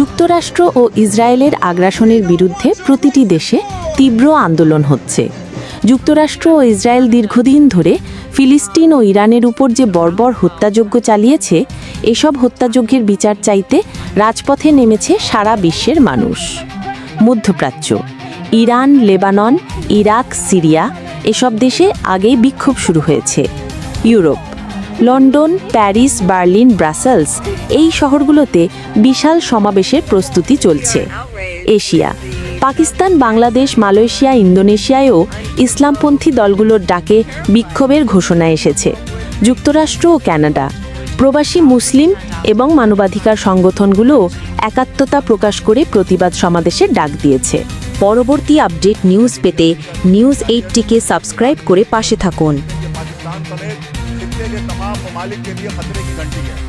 যুক্তরাষ্ট্র ও ইসরায়েলের আগ্রাসনের বিরুদ্ধে প্রতিটি দেশে তীব্র আন্দোলন হচ্ছে। যুক্তরাষ্ট্র ও ইসরায়েল দীর্ঘদিন ধরে ফিলিস্তিন ও ইরানের উপর যে বর্বর হত্যাযজ্ঞ চালিয়েছে, এসব হত্যাযজ্ঞের বিচার চাইতে রাজপথে নেমেছে সারা বিশ্বের মানুষ। মধ্যপ্রাচ্য, ইরান, লেবানন, ইরাক, সিরিয়া এসব দেশে আগেই বিক্ষোভ শুরু হয়েছে। Europe, London, Paris, Berlin, Brussels এই শহরগুলোতে বিশাল সমাবেশের প্রস্তুতি চলছে। এশিয়া, পাকিস্তান, বাংলাদেশ, মালয়েশিয়া, ইন্দোনেশিয়ায়ও ইসলামপন্থী দলগুলোর ডাকে বিক্ষোভের ঘোষণা এসেছে। যুক্তরাষ্ট্র ও কানাডা, প্রবাসী মুসলিম এবং মানবাধিকার সংগঠনগুলোও একাত্মতা প্রকাশ করে প্রতিবাদ সমাবেশের ডাক দিয়েছে। পরবর্তী আপডেট নিউজ পেতে নিউজ 8টিকে সাবস্ক্রাইব করে পাশে থাকুন। पाकिस्तान समेत खित्ते के तमाम ममालिक के लिए खतरे की घंटी है।